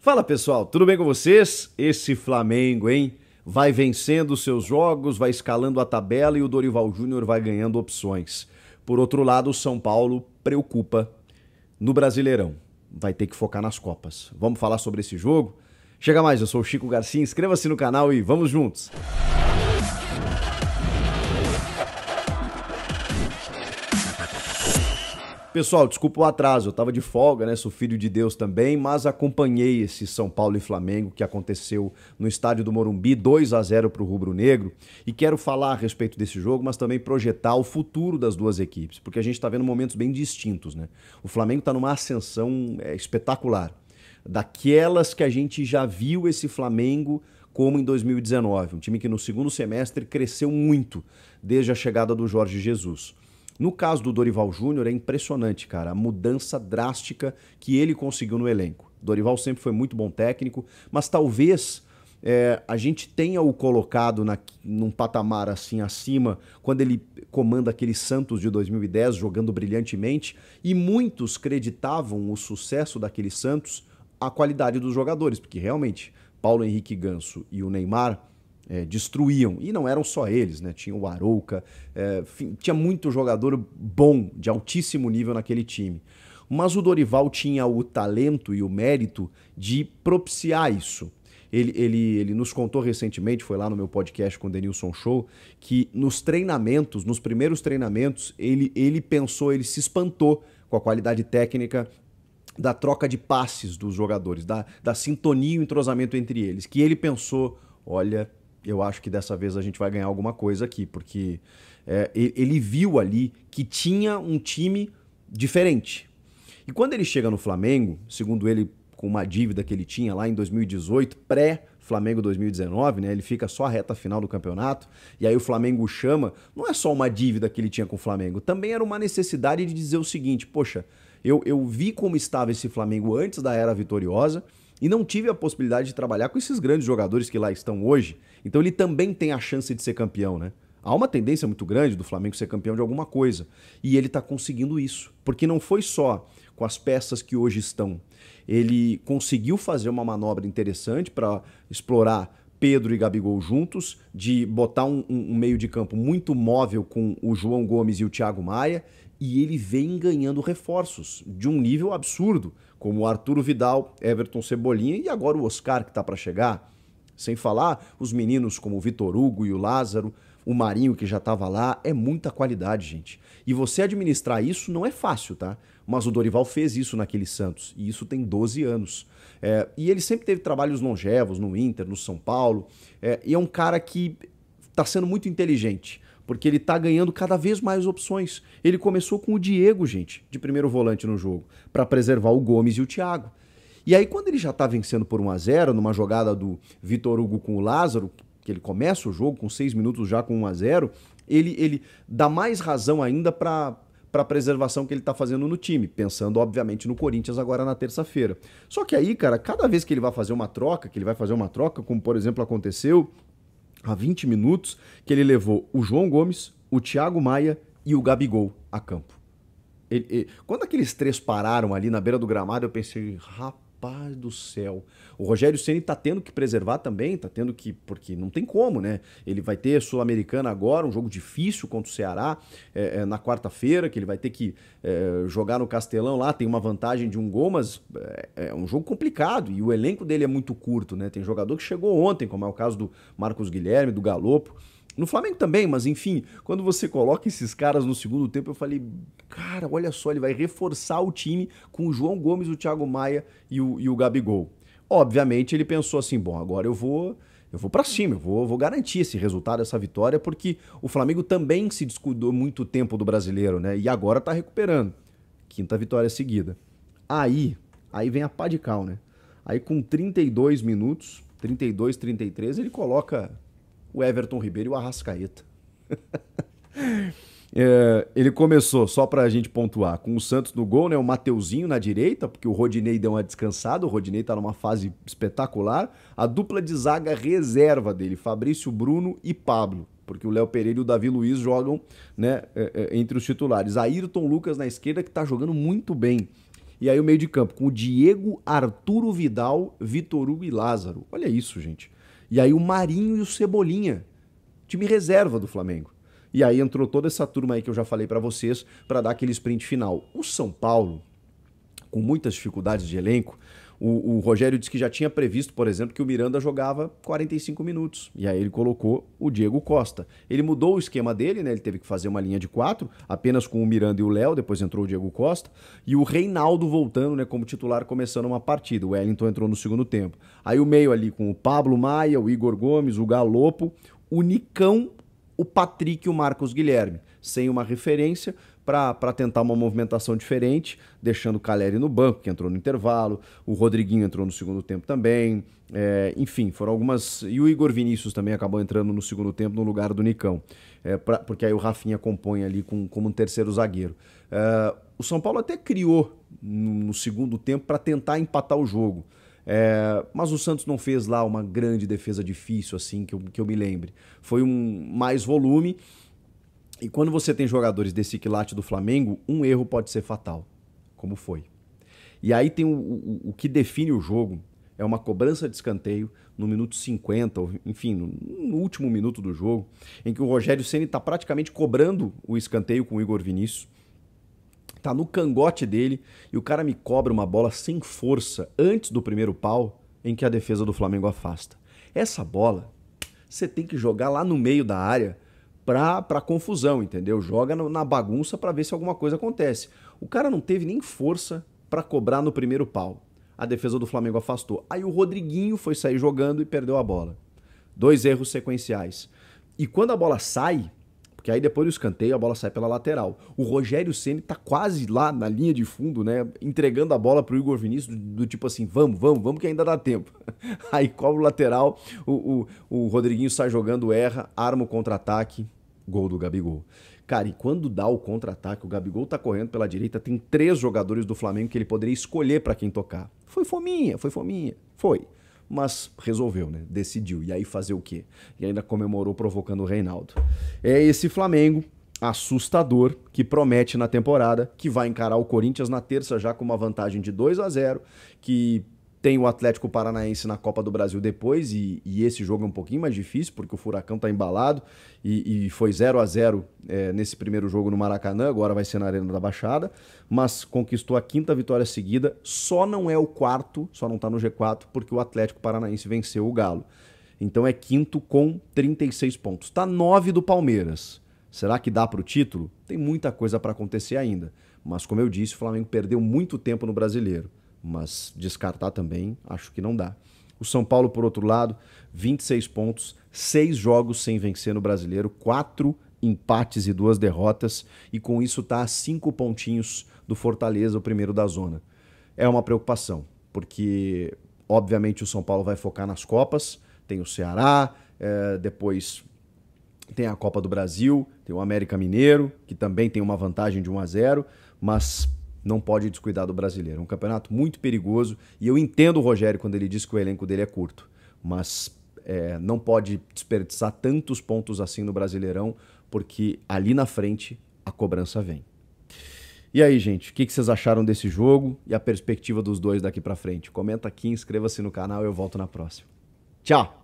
Fala pessoal, tudo bem com vocês? Esse Flamengo, hein? Vai vencendo os seus jogos, vai escalando a tabela e o Dorival Júnior vai ganhando opções. Por outro lado, o São Paulo preocupa no Brasileirão. Vai ter que focar nas Copas. Vamos falar sobre esse jogo? Chega mais, eu sou o Chico Garcia, inscreva-se no canal e vamos juntos! Pessoal, desculpa o atraso, eu tava de folga, né? Sou filho de Deus também, mas acompanhei esse São Paulo e Flamengo que aconteceu no estádio do Morumbi, 2-0 pro Rubro Negro, e quero falar a respeito desse jogo, mas também projetar o futuro das duas equipes, porque a gente tá vendo momentos bem distintos, né? O Flamengo tá numa ascensão espetacular, daquelas que a gente já viu esse Flamengo como em 2019, um time que no segundo semestre cresceu muito desde a chegada do Jorge Jesus. No caso do Dorival Júnior é impressionante, cara, a mudança drástica que ele conseguiu no elenco. Dorival sempre foi muito bom técnico, mas talvez a gente tenha o colocado num patamar assim acima quando ele comanda aquele Santos de 2010 jogando brilhantemente, e muitos creditavam o sucesso daquele Santos à qualidade dos jogadores, porque realmente Paulo Henrique Ganso e o Neymar destruíam, e não eram só eles, né? Tinha o Arouca, tinha muito jogador bom, de altíssimo nível naquele time. Mas o Dorival tinha o talento e o mérito de propiciar isso. Ele nos contou recentemente, foi lá no meu podcast com o Denilson Show, que nos treinamentos, nos primeiros treinamentos, ele pensou, ele se espantou com a qualidade técnica da troca de passes dos jogadores, da sintonia e o entrosamento entre eles, que ele pensou, olha, eu acho que dessa vez a gente vai ganhar alguma coisa aqui, porque ele viu ali que tinha um time diferente. E quando ele chega no Flamengo, segundo ele, com uma dívida que ele tinha lá em 2018, pré-Flamengo 2019, né? Ele fica só a reta final do campeonato, e aí o Flamengo chama, não é só uma dívida que ele tinha com o Flamengo, também era uma necessidade de dizer o seguinte, poxa, eu vi como estava esse Flamengo antes da era vitoriosa, e não tive a possibilidade de trabalhar com esses grandes jogadores que lá estão hoje. Então ele também tem a chance de ser campeão, né? Há uma tendência muito grande do Flamengo ser campeão de alguma coisa. E ele está conseguindo isso. Porque não foi só com as peças que hoje estão. Ele conseguiu fazer uma manobra interessante para explorar Pedro e Gabigol juntos, de botar um meio de campo muito móvel com o João Gomes e o Thiago Maia, e ele vem ganhando reforços de um nível absurdo, como o Arturo Vidal, Everton Cebolinha e agora o Oscar que está para chegar. Sem falar os meninos como o Vitor Hugo e o Lázaro, o Marinho que já estava lá, é muita qualidade, gente. E você administrar isso não é fácil, tá? Mas o Dorival fez isso naquele Santos, e isso tem 12 anos. E ele sempre teve trabalhos longevos no Inter, no São Paulo, e é um cara que está sendo muito inteligente, porque ele tá ganhando cada vez mais opções. Ele começou com o Diego, gente, de primeiro volante no jogo, para preservar o Gomes e o Thiago. E aí quando ele já tá vencendo por 1-0, numa jogada do Vitor Hugo com o Lázaro, que ele começa o jogo com 6 minutos já com 1-0, ele dá mais razão ainda para a preservação que ele tá fazendo no time, pensando obviamente no Corinthians agora na terça-feira. Só que aí, cara, cada vez que ele vai fazer uma troca, como por exemplo aconteceu há 20 minutos, que ele levou o João Gomes, o Thiago Maia e o Gabigol a campo. Quando aqueles três pararam ali na beira do gramado, eu pensei, rapaz do céu, o Rogério Ceni tá tendo que preservar também, porque não tem como, né? Ele vai ter Sul-Americana agora, um jogo difícil contra o Ceará, na quarta-feira, que ele vai ter que jogar no Castelão lá, tem uma vantagem de um gol, mas é um jogo complicado, e o elenco dele é muito curto, né? Tem jogador que chegou ontem, como é o caso do Marcos Guilherme, do Galopo, no Flamengo também, mas enfim, quando você coloca esses caras no segundo tempo, eu falei, cara, olha só, ele vai reforçar o time com o João Gomes, o Thiago Maia e o Gabigol. Obviamente ele pensou assim, bom, agora eu vou pra cima, eu vou garantir esse resultado, essa vitória, porque o Flamengo também se descuidou muito tempo do Brasileiro, né? E agora tá recuperando. Quinta vitória seguida. Aí vem a pá de cal, né? Aí com 32 minutos, 32, 33, ele coloca o Everton Ribeiro e o Arrascaeta. Ele começou, só pra gente pontuar, com o Santos no gol, né? O Mateuzinho na direita, porque o Rodinei deu uma descansada, o Rodinei tá numa fase espetacular. A dupla de zaga reserva dele, Fabrício, Bruno e Pablo, porque o Léo Pereira e o Davi Luiz jogam, né, entre os titulares. Ayrton Lucas na esquerda, que tá jogando muito bem. E aí o meio de campo com o Diego, Arturo Vidal, Vitor Hugo e Lázaro. Olha isso, gente. E aí o Marinho e o Cebolinha. Time reserva do Flamengo. E aí entrou toda essa turma aí que eu já falei pra vocês para dar aquele sprint final. O São Paulo, com muitas dificuldades de elenco, o Rogério disse que já tinha previsto, por exemplo, que o Miranda jogava 45 minutos. E aí ele colocou o Diego Costa. Ele mudou o esquema dele, né? Ele teve que fazer uma linha de 4, apenas com o Miranda e o Léo, depois entrou o Diego Costa. E o Reinaldo voltando, né, como titular, começando uma partida. O Wellington entrou no segundo tempo. Aí o meio ali com o Pablo Maia, o Igor Gomes, o Galopo, o Nicão, o Patrick e o Marcos Guilherme. Sem uma referência, para tentar uma movimentação diferente, deixando o Caleri no banco, que entrou no intervalo, o Rodriguinho entrou no segundo tempo também, enfim, foram algumas... E o Igor Vinícius também acabou entrando no segundo tempo no lugar do Nicão, porque aí o Rafinha compõe ali como um terceiro zagueiro. O São Paulo até criou no segundo tempo para tentar empatar o jogo, mas o Santos não fez lá uma grande defesa difícil, assim, que eu me lembre. Foi mais volume. E quando você tem jogadores desse quilate do Flamengo, um erro pode ser fatal, como foi. E aí tem o que define o jogo, é uma cobrança de escanteio no minuto 50, enfim, no último minuto do jogo, em que o Rogério Ceni está praticamente cobrando o escanteio com o Igor Vinícius, tá no cangote dele, e o cara me cobra uma bola sem força antes do primeiro pau, em que a defesa do Flamengo afasta. Essa bola, você tem que jogar lá no meio da área, pra confusão, entendeu? Joga na bagunça pra ver se alguma coisa acontece. O cara não teve nem força pra cobrar no primeiro pau. A defesa do Flamengo afastou. Aí o Rodriguinho foi sair jogando e perdeu a bola. 2 erros sequenciais. E quando a bola sai, porque aí depois do escanteio a bola sai pela lateral. O Rogério Ceni tá quase lá na linha de fundo, né? Entregando a bola pro Igor Vinícius do tipo assim, vamos que ainda dá tempo. Aí cobra o lateral, o Rodriguinho sai jogando, erra, arma o contra-ataque, gol do Gabigol. Cara, e quando dá o contra-ataque, o Gabigol tá correndo pela direita, tem 3 jogadores do Flamengo que ele poderia escolher pra quem tocar. Foi fominha. Foi. Mas resolveu, né? Decidiu. E aí fazer o quê? E ainda comemorou provocando o Reinaldo. É esse Flamengo assustador que promete na temporada, que vai encarar o Corinthians na terça já com uma vantagem de 2-0, que tem o Atlético Paranaense na Copa do Brasil depois, e esse jogo é um pouquinho mais difícil, porque o Furacão tá embalado, e foi 0-0 nesse primeiro jogo no Maracanã, agora vai ser na Arena da Baixada, mas conquistou a 5ª vitória seguida, só não é o 4º, só não tá no G4, porque o Atlético Paranaense venceu o Galo. Então é 5º com 36 pontos. Tá 9 do Palmeiras. Será que dá pro título? Tem muita coisa para acontecer ainda, mas como eu disse, o Flamengo perdeu muito tempo no Brasileiro. Mas descartar também, acho que não dá. O São Paulo, por outro lado, 26 pontos, 6 jogos sem vencer no Brasileiro, 4 empates e 2 derrotas, e com isso está a 5 pontinhos do Fortaleza, o primeiro da zona. É uma preocupação, porque obviamente o São Paulo vai focar nas Copas, tem o Ceará, depois tem a Copa do Brasil, tem o América Mineiro, que também tem uma vantagem de 1-0, mas não pode descuidar do Brasileiro. É um campeonato muito perigoso e eu entendo o Rogério quando ele diz que o elenco dele é curto, mas não pode desperdiçar tantos pontos assim no Brasileirão, porque ali na frente a cobrança vem. E aí, gente, o que vocês acharam desse jogo e a perspectiva dos dois daqui pra frente? Comenta aqui, inscreva-se no canal e eu volto na próxima. Tchau!